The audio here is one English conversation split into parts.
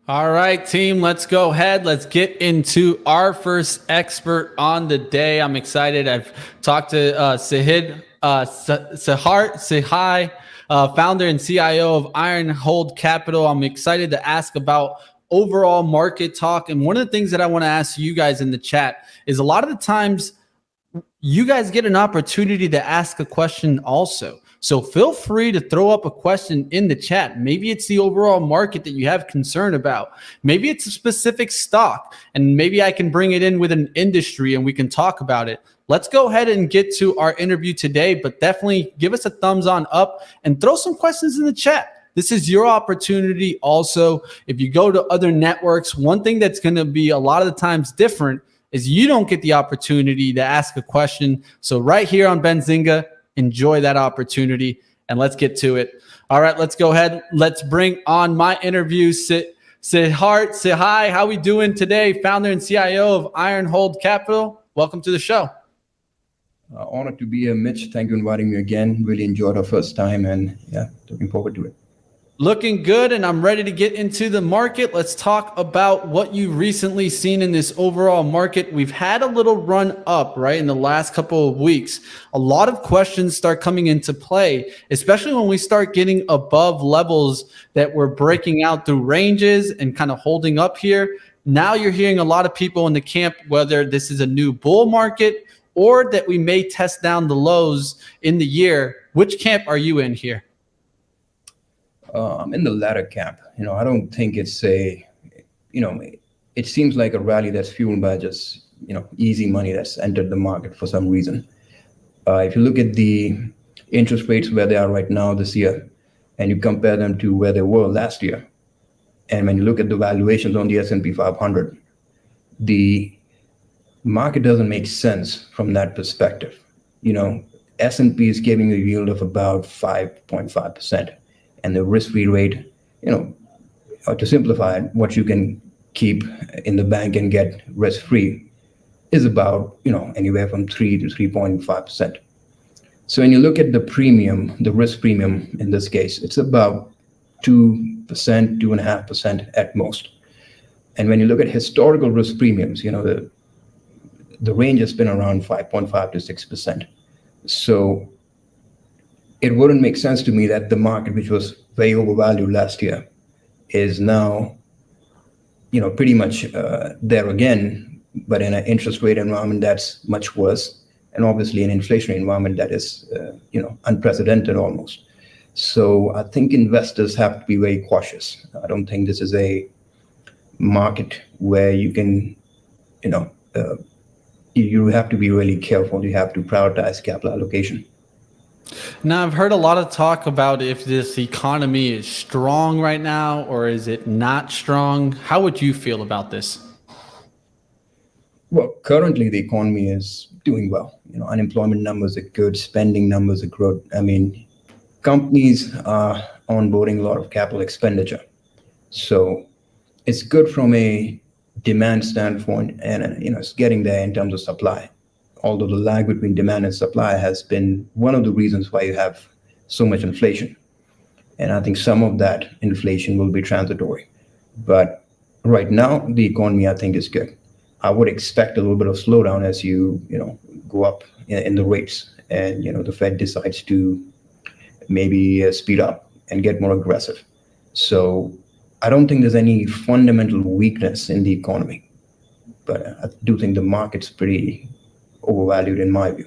All right, team, let's go ahead. Let's get into our first expert on the day. I'm excited. I've talked to Siddharth, Singhai, founder and CIO of Iron Hold Capital. I'm excited to ask about overall market talk. And one of the things that I want to ask you guys in the chat is a lot of the times you guys get an opportunity to ask a question also. So feel free to throw up a question in the chat. Maybe it's the overall market that you have concern about. Maybe it's a specific stock, and maybe I can bring it in with an industry and we can talk about it. Let's go ahead and get to our interview today, but definitely give us a thumbs on up and throw some questions in the chat. This is your opportunity also. If you go to other networks, one thing that's going to be a lot of the times different is you don't get the opportunity to ask a question. So right here on Benzinga, enjoy that opportunity and let's get to it. All right, let's go ahead. Let's bring on my interview. Siddharth, say hi. How we doing today? Founder and CIO of Iron Hold Capital. Welcome to the show. Honored to be here, Mitch. Thank you for inviting me again. Really enjoyed our first time and looking forward to it. Looking good, and I'm ready to get into the market. Let's talk about what you've recently seen in this overall market. We've had a little run up, right, in the last couple of weeks. A lot of questions start coming into play, especially when we start getting above levels that we're breaking out through ranges and kind of holding up here. Now you're hearing a lot of people in the camp, whether this is a new bull market or that we may test down the lows in the year. Which camp are you in here? I'm in the latter camp. I don't think it's it seems like a rally that's fueled by just, easy money that's entered the market for some reason. If you look at the interest rates where they are right now this year, and you compare them to where they were last year, and when you look at the valuations on the S&P 500, the market doesn't make sense from that perspective. S&P is giving a yield of about 5.5%. And the risk-free rate, to simplify it, what you can keep in the bank and get risk-free is about, anywhere from 3 to 3.5%. So when you look at the premium, the risk premium in this case, it's about 2%, 2.5% at most. And when you look at historical risk premiums, the range has been around 5.5 to 6%. So it wouldn't make sense to me that the market, which was very overvalued last year, is now, pretty much there again, but in an interest rate environment that's much worse, and obviously an inflationary environment that is, unprecedented almost. So I think investors have to be very cautious. I don't think this is a market where you can, you have to be really careful. You have to prioritize capital allocation. Now, I've heard a lot of talk about if this economy is strong right now or is it not strong. How would you feel about this? Well, currently the economy is doing well. Unemployment numbers are good, spending numbers are good. I mean, companies are onboarding a lot of capital expenditure. So it's good from a demand standpoint, and it's getting there in terms of supply. Although the lag between demand and supply has been one of the reasons why you have so much inflation. And I think some of that inflation will be transitory. But right now, the economy, I think, is good. I would expect a little bit of slowdown as you go up in the rates, and the Fed decides to maybe speed up and get more aggressive. So I don't think there's any fundamental weakness in the economy, but I do think the market's pretty overvalued in my view.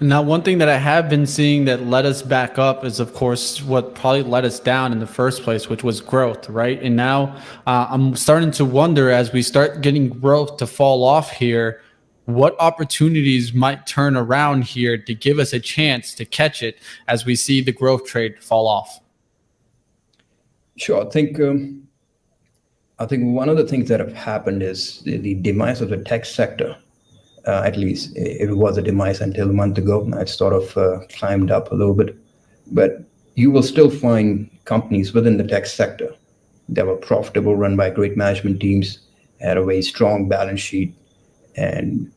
Now, one thing that I have been seeing that led us back up is, of course, what probably led us down in the first place, which was growth, right? And now I'm starting to wonder, as we start getting growth to fall off here, what opportunities might turn around here to give us a chance to catch it as we see the growth trade fall off? Sure. I think one of the things that have happened is the demise of the tech sector. At least it was a demise until a month ago. Now it's sort of climbed up a little bit, but you will still find companies within the tech sector that were profitable, run by great management teams, had a very strong balance sheet, and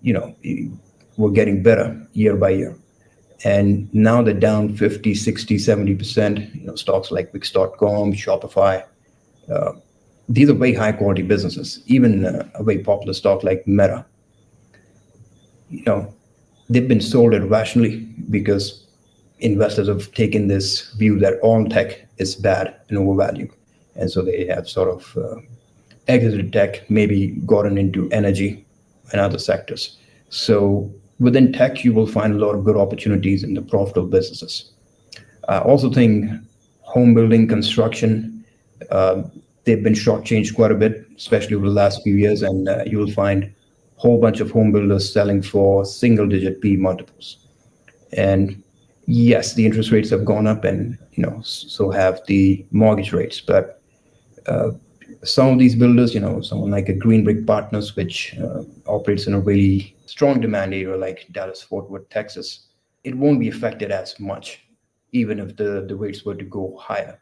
were getting better year by year. And now they're down 50, 60, 70%. Stocks like Wix.com, Shopify, these are very high quality businesses. Even a very popular stock like Meta, you know, they've been sold irrationally because investors have taken this view that all tech is bad and overvalued, and so they have sort of exited tech, maybe gotten into energy and other sectors. So within tech, you will find a lot of good opportunities in the profitable businesses. I also think home building, construction, uh, they've been shortchanged quite a bit, especially over the last few years, and you will find a whole bunch of home builders selling for single-digit P multiples. And yes, the interest rates have gone up, and so have the mortgage rates. But some of these builders, someone like a Green Brick Partners, which operates in a really strong demand area like Dallas, Fort Worth, Texas, it won't be affected as much, even if the rates were to go higher.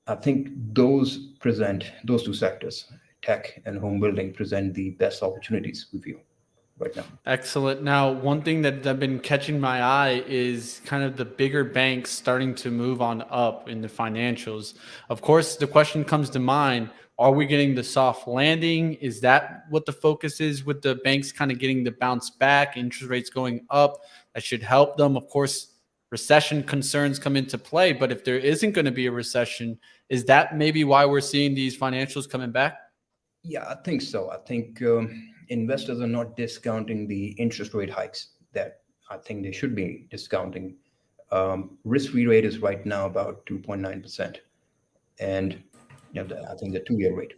I think those two sectors, tech and home building, present the best opportunities we feel right now. Excellent. Now, one thing that I've been catching my eye is kind of the bigger banks starting to move on up in the financials. Of course, the question comes to mind, are we getting the soft landing? Is that what the focus is with the banks kind of getting the bounce back, interest rates going up? That should help them. Of course, recession concerns come into play, but if there isn't going to be a recession, is that maybe why we're seeing these financials coming back? Yeah, I think so. I think investors are not discounting the interest rate hikes that I think they should be discounting. Risk-free rate is right now about 2.9%, and I think the two-year rate.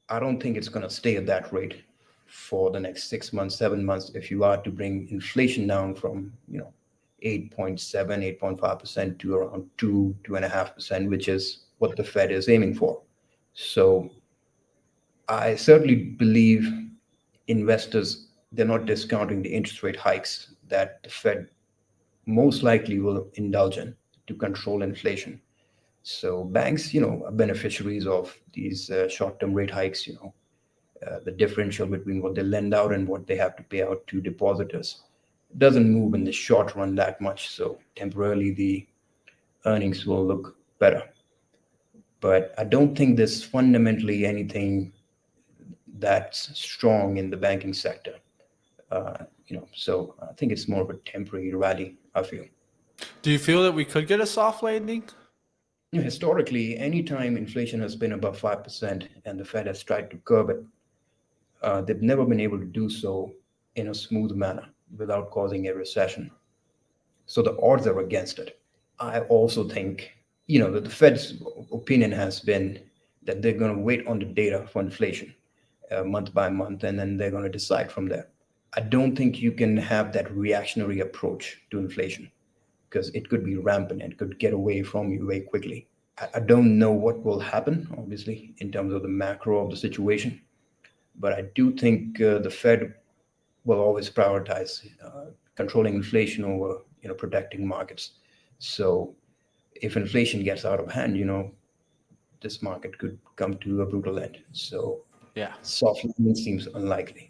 I don't think it's going to stay at that rate for the next 6 months, 7 months. If you are to bring inflation down from 8.7, 8.5% to around 2.5%, which is what the Fed is aiming for. So I certainly believe investors, they're not discounting the interest rate hikes that the Fed most likely will indulge in to control inflation. So banks, are beneficiaries of these short-term rate hikes. The differential between what they lend out and what they have to pay out to depositors doesn't move in the short run that much. So temporarily, the earnings will look better. But I don't think there's fundamentally anything that's strong in the banking sector. So I think it's more of a temporary rally, I feel. Do you feel that we could get a soft landing? Historically, anytime inflation has been above 5% and the Fed has tried to curb it, they've never been able to do so in a smooth manner without causing a recession. So the odds are against it. I also think, that the Fed's opinion has been that they're going to wait on the data for inflation month by month, and then they're going to decide from there. I don't think you can have that reactionary approach to inflation because it could be rampant and could get away from you very quickly. I don't know what will happen, obviously, in terms of the macro of the situation, but I do think the Fed will always prioritize controlling inflation over protecting markets. So if inflation gets out of hand, this market could come to a brutal end. So Yeah. soft landing seems unlikely.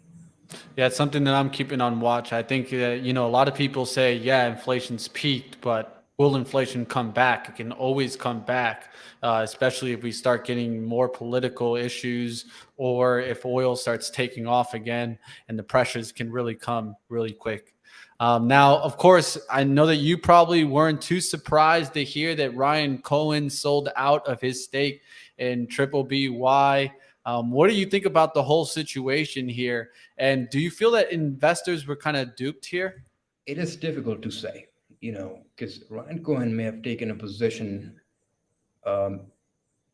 Yeah, it's something that I'm keeping on watch. I think a lot of people say, yeah, inflation's peaked, but will inflation come back? It can always come back, especially if we start getting more political issues or if oil starts taking off again, and the pressures can really come really quick. Now, of course, I know that you probably weren't too surprised to hear that Ryan Cohen sold out of his stake in Triple BY. What do you think about the whole situation here? And do you feel that investors were kind of duped here? It is difficult to say, because Ryan Cohen may have taken a position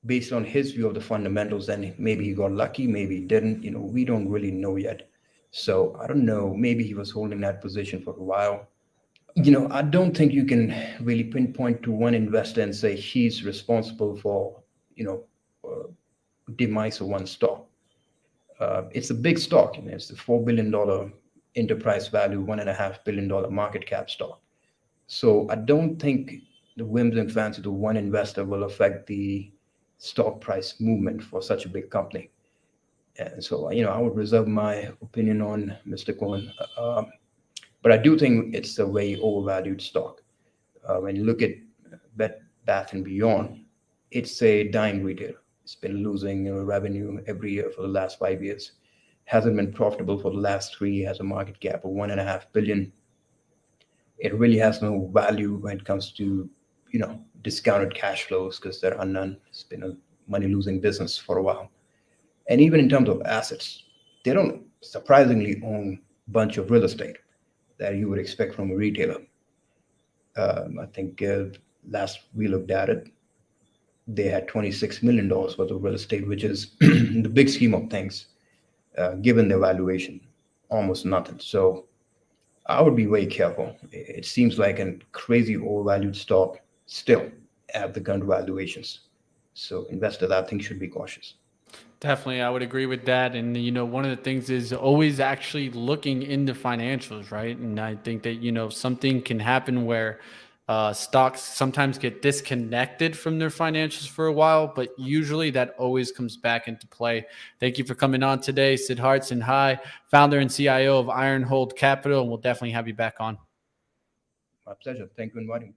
based on his view of the fundamentals, and maybe he got lucky, maybe he didn't. We don't really know yet. So I don't know. Maybe he was holding that position for a while. I don't think you can really pinpoint to one investor and say he's responsible for, you know, demise of one stock. It's a big stock. It's a $4 billion enterprise value, $1.5 billion market cap stock. So I don't think the whims and fancies of one investor will affect the stock price movement for such a big company. And so, I would reserve my opinion on Mr. Cohen. But I do think it's a very overvalued stock. When you look at Bed Bath and Beyond, it's a dying retailer. It's been losing revenue every year for the last 5 years. Hasn't been profitable for the last three. Has a market cap of 1.5 billion. It really has no value when it comes to discounted cash flows because there are none. It's been a money losing business for a while. And even in terms of assets, they don't surprisingly own a bunch of real estate that you would expect from a retailer. I think last we looked at it, they had $26 million worth of real estate, which is in the big scheme of things, given their valuation, almost nothing. So I would be very careful. It seems like a crazy overvalued stock still at the current valuations. So investors, I think, should be cautious. Definitely, I would agree with that. And, one of the things is always actually looking into financials, right? And I think that, something can happen where stocks sometimes get disconnected from their financials for a while, but usually that always comes back into play. Thank you for coming on today, Siddharth Singhai, founder and CIO of Ironhold Capital. And we'll definitely have you back on. My pleasure. Thank you for inviting me.